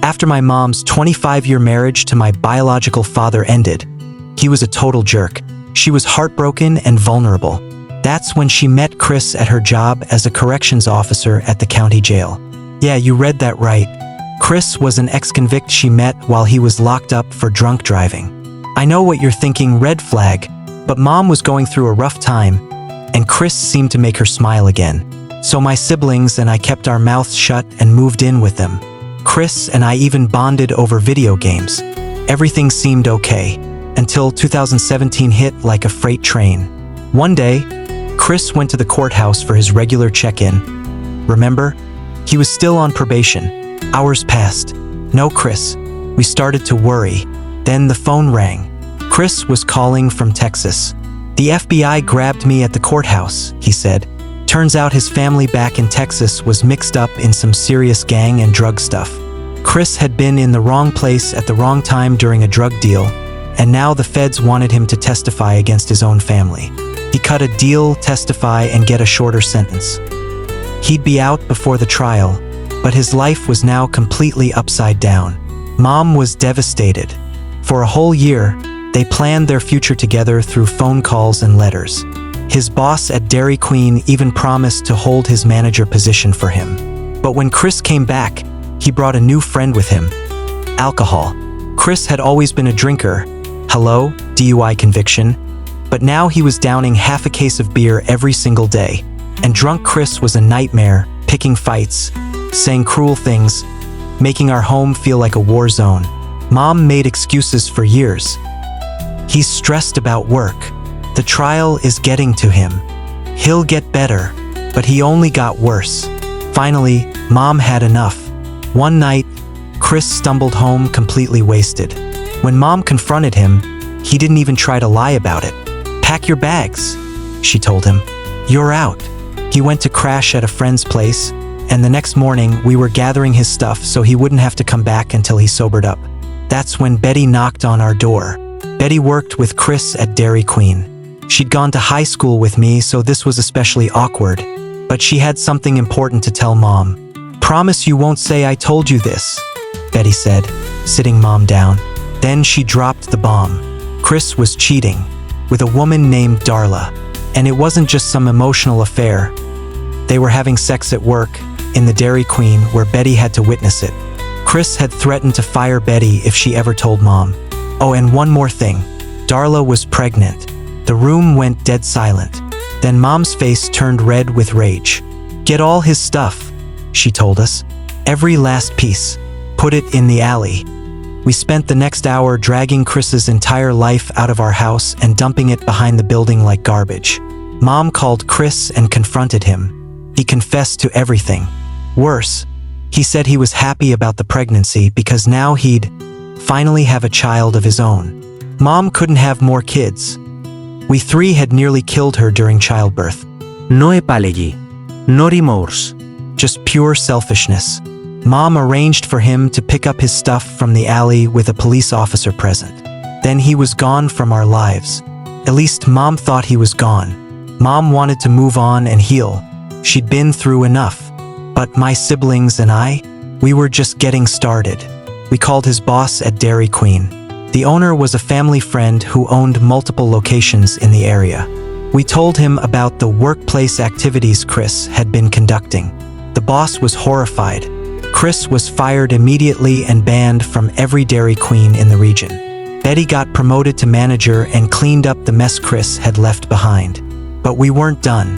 After my mom's 25-year marriage to my biological father ended, he was a total jerk. She was heartbroken and vulnerable. That's when she met Chris at her job as a corrections officer at the county jail. Yeah, you read that right. Chris was an ex-convict she met while he was locked up for drunk driving. I know what you're thinking, red flag, but Mom was going through a rough time, and Chris seemed to make her smile again. So my siblings and I kept our mouths shut and moved in with them. Chris and I even bonded over video games. Everything seemed okay, until 2017 hit like a freight train. One day, Chris went to the courthouse for his regular check-in. Remember? He was still on probation. Hours passed. No Chris. We started to worry. Then the phone rang. Chris was calling from Texas. "The FBI grabbed me at the courthouse," he said. Turns out his family back in Texas was mixed up in some serious gang and drug stuff. Chris had been in the wrong place at the wrong time during a drug deal, and now the feds wanted him to testify against his own family. He cut a deal, testify, and get a shorter sentence. He'd be out before the trial, but his life was now completely upside down. Mom was devastated. For a whole year, they planned their future together through phone calls and letters. His boss at Dairy Queen even promised to hold his manager position for him. But when Chris came back, he brought a new friend with him: alcohol. Chris had always been a drinker. Hello, DUI conviction. But now he was downing half a case of beer every single day. And drunk Chris was a nightmare, picking fights, saying cruel things, making our home feel like a war zone. Mom made excuses for years. He's stressed about work. The trial is getting to him. He'll get better, but he only got worse. Finally, Mom had enough. One night, Chris stumbled home completely wasted. When Mom confronted him, he didn't even try to lie about it. "Pack your bags," she told him. "You're out." He went to crash at a friend's place, and the next morning we were gathering his stuff so he wouldn't have to come back until he sobered up. That's when Betty knocked on our door. Betty worked with Chris at Dairy Queen. She'd gone to high school with me, so this was especially awkward. But she had something important to tell Mom. "Promise you won't say I told you this," Betty said, sitting Mom down. Then she dropped the bomb. Chris was cheating with a woman named Darla. And it wasn't just some emotional affair. They were having sex at work, in the Dairy Queen, where Betty had to witness it. Chris had threatened to fire Betty if she ever told Mom. Oh, and one more thing. Darla was pregnant. The room went dead silent. Then Mom's face turned red with rage. "Get all his stuff," she told us. "Every last piece. Put it in the alley." We spent the next hour dragging Chris's entire life out of our house and dumping it behind the building like garbage. Mom called Chris and confronted him. He confessed to everything. Worse, he said he was happy about the pregnancy because now he'd finally have a child of his own. Mom couldn't have more kids. We three had nearly killed her during childbirth. No apology, no remorse. Just pure selfishness. Mom arranged for him to pick up his stuff from the alley with a police officer present. Then he was gone from our lives. At least Mom thought he was gone. Mom wanted to move on and heal. She'd been through enough. But my siblings and I, we were just getting started. We called his boss at Dairy Queen. The owner was a family friend who owned multiple locations in the area. We told him about the workplace activities Chris had been conducting. The boss was horrified. Chris was fired immediately and banned from every Dairy Queen in the region. Betty got promoted to manager and cleaned up the mess Chris had left behind. But we weren't done.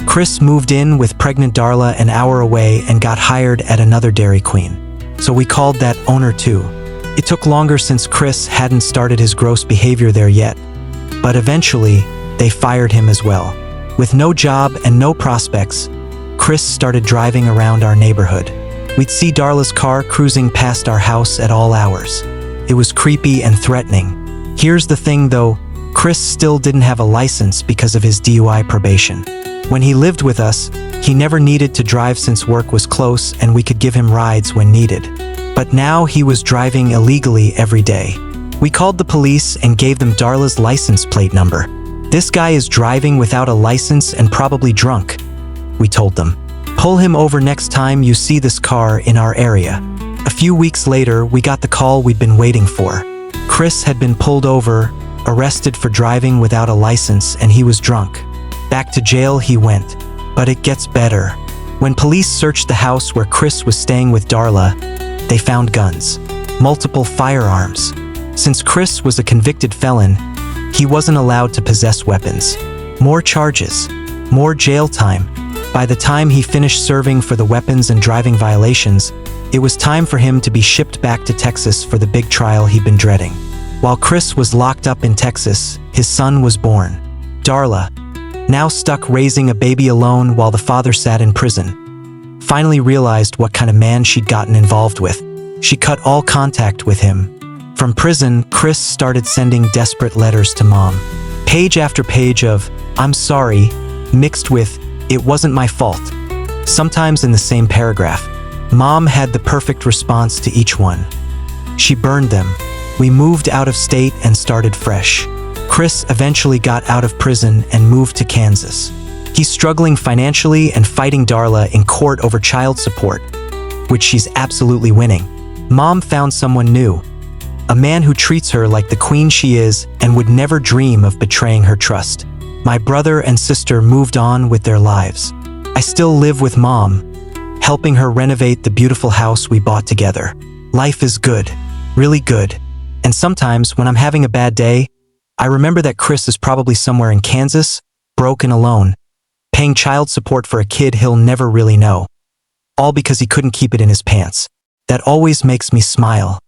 Chris moved in with pregnant Darla an hour away and got hired at another Dairy Queen. So we called that owner too. It took longer since Chris hadn't started his gross behavior there yet. But eventually, they fired him as well. With no job and no prospects, Chris started driving around our neighborhood. We'd see Darla's car cruising past our house at all hours. It was creepy and threatening. Here's the thing though, Chris still didn't have a license because of his DUI probation. When he lived with us, he never needed to drive since work was close and we could give him rides when needed. But now he was driving illegally every day. We called the police and gave them Darla's license plate number. "This guy is driving without a license and probably drunk," we told them. "Pull him over next time you see this car in our area." A few weeks later, we got the call we'd been waiting for. Chris had been pulled over, arrested for driving without a license, and he was drunk. Back to jail he went. But it gets better. When police searched the house where Chris was staying with Darla, they found guns, multiple firearms. Since Chris was a convicted felon, he wasn't allowed to possess weapons. More charges, more jail time. By the time he finished serving for the weapons and driving violations, it was time for him to be shipped back to Texas for the big trial he'd been dreading. While Chris was locked up in Texas, his son was born. Darla, now stuck raising a baby alone while the father sat in prison, finally realized what kind of man she'd gotten involved with. She cut all contact with him. From prison, Chris started sending desperate letters to Mom. Page after page of, "I'm sorry," mixed with, "It wasn't my fault." Sometimes in the same paragraph. Mom had the perfect response to each one. She burned them. We moved out of state and started fresh. Chris eventually got out of prison and moved to Kansas. He's struggling financially and fighting Darla in court over child support, which she's absolutely winning. Mom found someone new, a man who treats her like the queen she is and would never dream of betraying her trust. My brother and sister moved on with their lives. I still live with Mom, helping her renovate the beautiful house we bought together. Life is good, really good. And sometimes when I'm having a bad day, I remember that Chris is probably somewhere in Kansas, broke and alone, paying child support for a kid he'll never really know. All because he couldn't keep it in his pants. That always makes me smile.